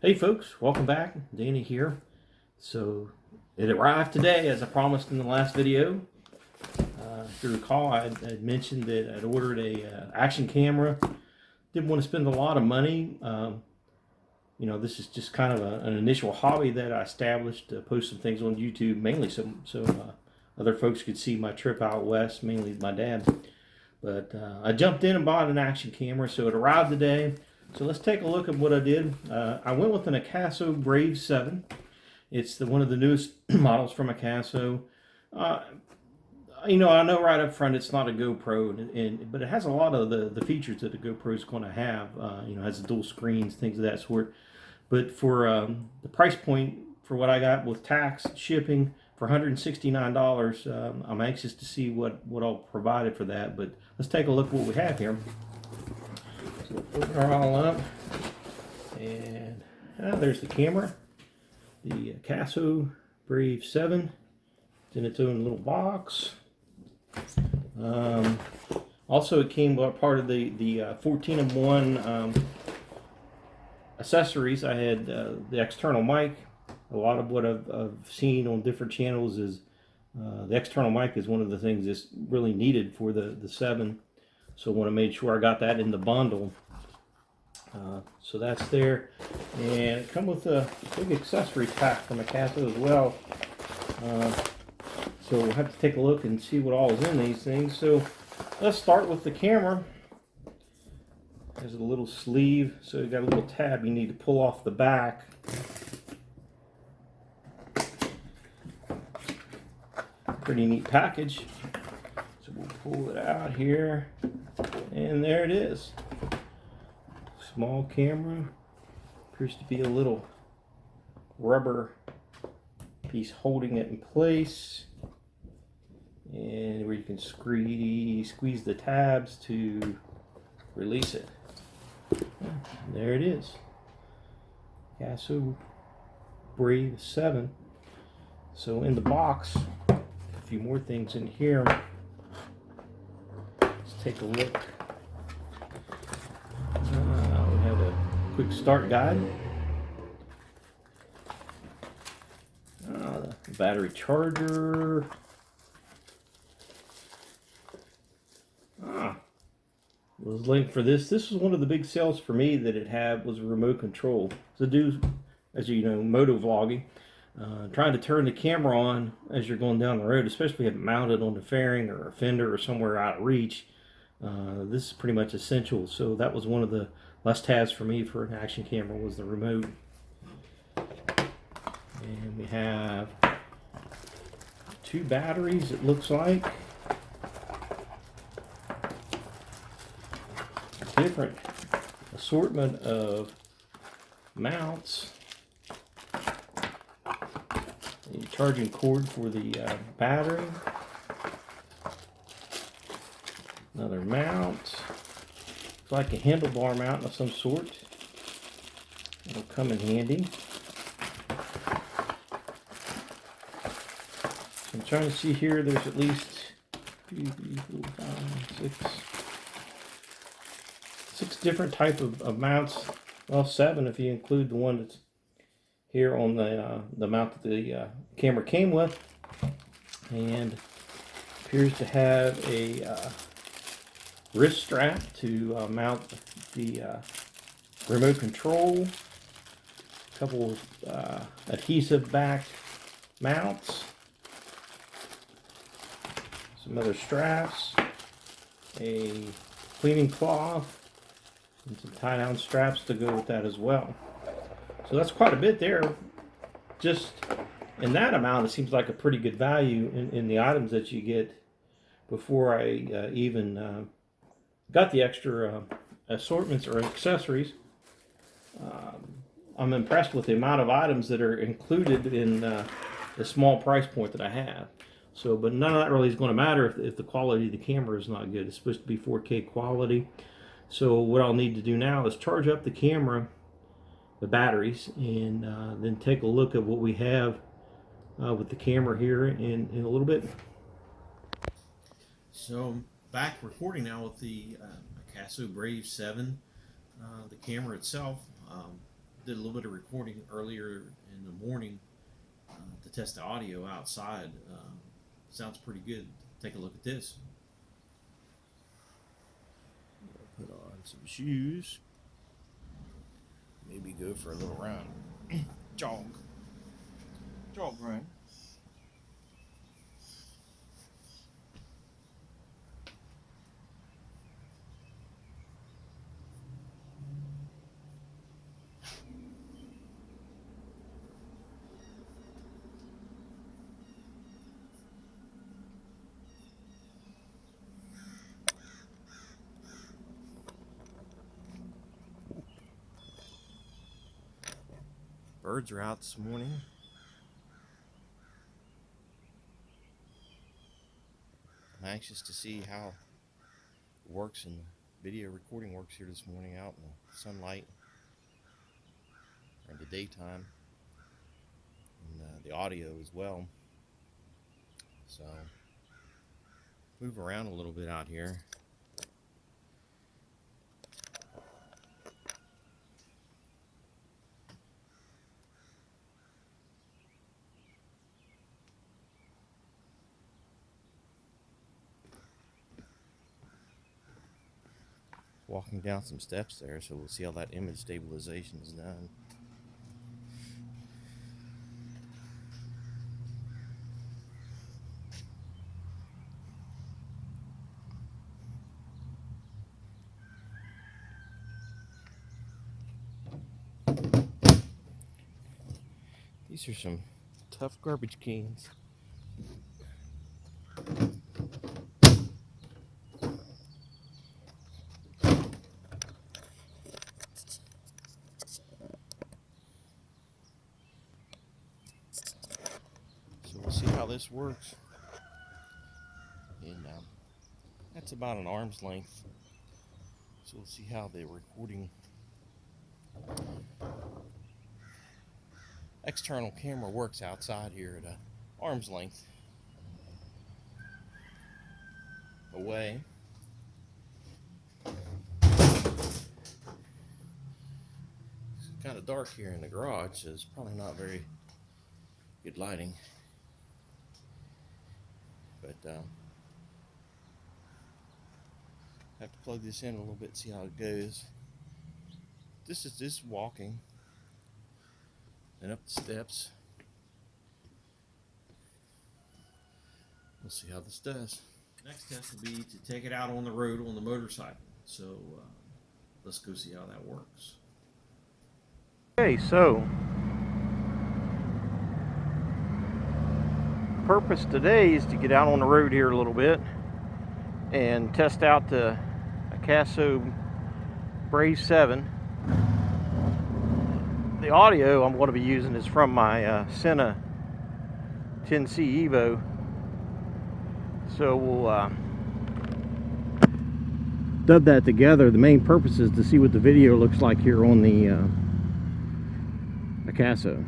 Hey folks, welcome back. Danny here. So it arrived today as I promised in the last video. If you recall, I had mentioned that I'd ordered a action camera. Didn't want to spend a lot of money. This is just kind of an initial hobby that I established to post some things on YouTube, mainly so other folks could see my trip out west, mainly my dad. But I jumped in and bought an action camera, so it arrived today. So let's take a look at what I did. I went with an Akaso Brave 7. It's one of the newest models from Akaso. I know right up front it's not a GoPro, but it has a lot of the features that a GoPro is going to have. It has dual screens, things of that sort. But for the price point for what I got with tax, shipping, for $169, I'm anxious to see what all provided for that. But let's take a look at what we have here. So open her all up, and there's the camera, the Akaso Brave 7. It's in its own little box. Also, it came part of the 14-in-1 accessories. I had the external mic. A lot of what I've seen on different channels is the external mic is one of the things that's really needed for the 7. So I want to make sure I got that in the bundle. So that's there, and it comes with a big accessory pack from Akaso as well. So we'll have to take a look and see what all is in these things. So let's start with the camera. There's a little sleeve, so you got a little tab you need to pull off the back. Pretty neat package. So we'll pull it out here, and there it is. Small camera. Appears to be a little rubber piece holding it in place, and where you can squeeze the tabs to release it. There it is. Akaso Brave 7. So in the box, a few more things in here. Let's take a look. We have a quick start guide. The battery charger. Was looking for this. This was one of the big sales for me that it had was a remote control. So do, as you know, moto vlogging. Trying to turn the camera on as you're going down the road, especially if you have it mounted on the fairing or a fender or somewhere out of reach. This is pretty much essential. So that was one of the must-haves for me for an action camera was the remote. And we have 2 batteries, it looks like. Different assortment of mounts. The charging cord for the battery. Another mount. It's like a handlebar mount of some sort. It'll come in handy. So I'm trying to see here, there's at least 2, 3, 4, 5, 6 different type of mounts. Well, 7 if you include the one that's here on the mount that the camera came with. And appears to have a wrist strap to mount the remote control. A couple adhesive backed mounts. Some other straps. A cleaning cloth. And some tie-down straps to go with that as well. So that's quite a bit there. Just in that amount, it seems like a pretty good value in the items that you get before I even got the extra assortments or accessories. I'm impressed with the amount of items that are included in the small price point that I have. So, but none of that really is going to matter if the quality of the camera is not good. It's supposed to be 4K quality. So what I'll need to do now is charge up the camera, the batteries, and then take a look at what we have with the camera here in a little bit. So I'm back recording now with the Akaso Brave 7. The camera itself, did a little bit of recording earlier in the morning to test the audio outside. Sounds pretty good. Take a look at this. Put on some shoes. Maybe go for a little round. Jog run. Birds are out this morning. I'm anxious to see how it works and the video recording works here this morning out in the sunlight or in the daytime, and the audio as well. So move around a little bit out here. Walking down some steps there, so we'll see how that image stabilization is done. These are some tough garbage cans. See how this works, and that's about an arm's length, so we'll see how the recording external camera works outside here at an arm's length away. It's kind of dark here in the garage, so it's probably not very good lighting. But have to plug this in a little bit, see how it goes. This is just walking and up the steps. We'll see how this does. Next test will be to take it out on the road on the motorcycle. So let's go see how that works. Okay, so purpose today is to get out on the road here a little bit and test out the Akaso Brave 7. The audio I'm going to be using is from my Senna 10C Evo, so we'll dub that together. The main purpose is to see what the video looks like here on the Akaso.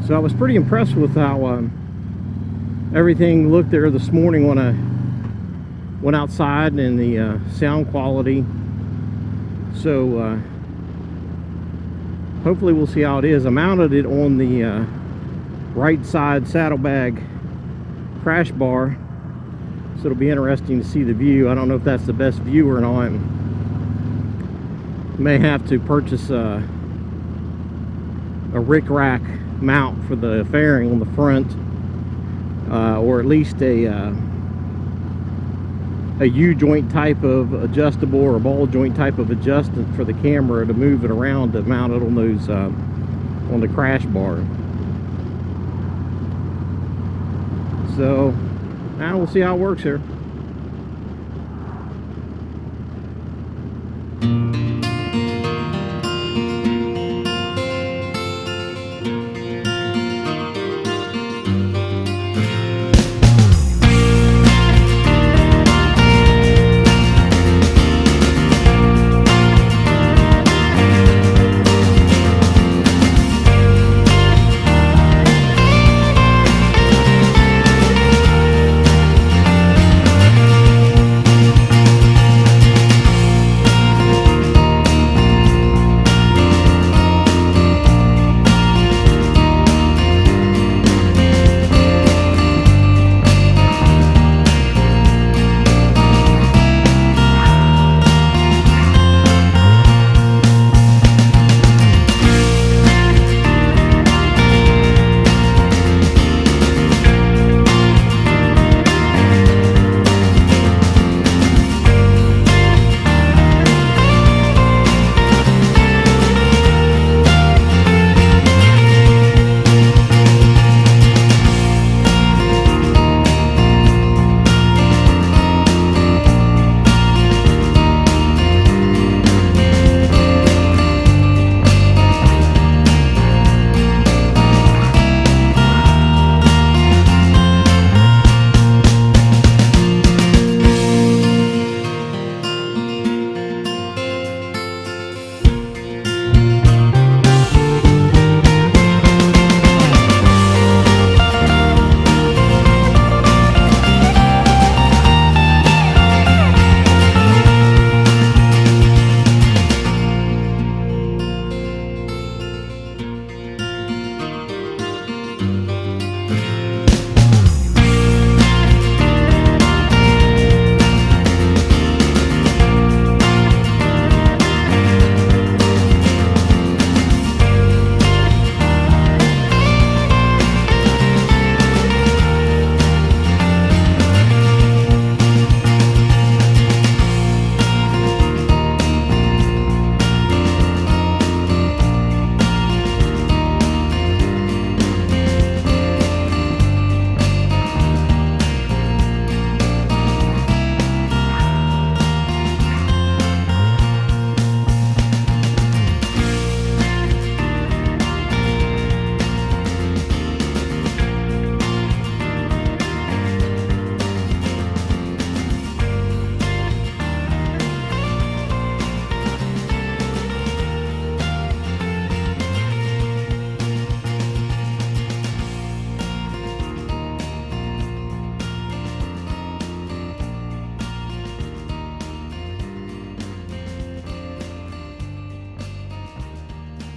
So I was pretty impressed with how everything looked there this morning when I went outside, and the sound quality. So hopefully we'll see how it is. I mounted it on the right side saddlebag crash bar, so it'll be interesting to see the view. I don't know if that's the best view or not. May have to purchase a rick-rack mount for the fairing on the front, or at least a U-joint type of adjustable or a ball joint type of adjustment for the camera to move it around to mount it on those on the crash bar. So now we'll see how it works here.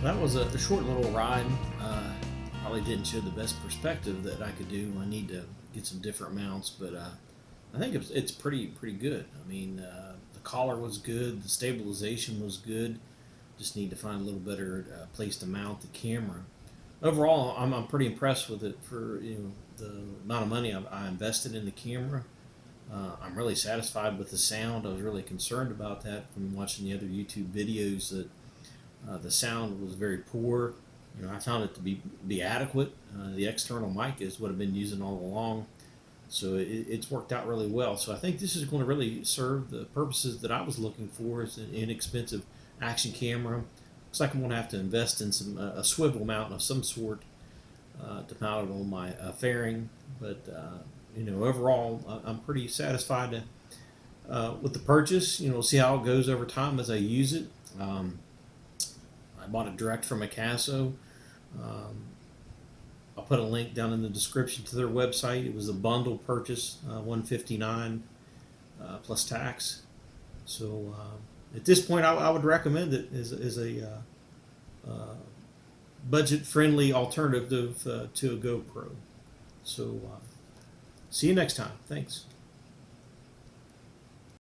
that was a short little ride. Probably didn't show the best perspective that I could do. I need to get some different mounts, but I think it's pretty good. I mean, the collar was good, the stabilization was good. Just need to find a little better place to mount the camera. Overall, I'm pretty impressed with it for the amount of money I invested in the camera. I'm really satisfied with the sound. I was really concerned about that from watching the other YouTube videos that the sound was very poor. I found it to be adequate. The external mic is what I've been using all along, so it's worked out really well. So I think this is going to really serve the purposes that I was looking for as an inexpensive action camera. Looks like I'm going to have to invest in a swivel mount of some sort to mount it on my fairing, but overall, I'm pretty satisfied with the purchase. See how it goes over time as I use it. I bought it direct from Akaso. I'll put a link down in the description to their website. It was a bundle purchase, $159 plus tax. So at this point, I would recommend it as a budget-friendly alternative to a GoPro. So see you next time. Thanks.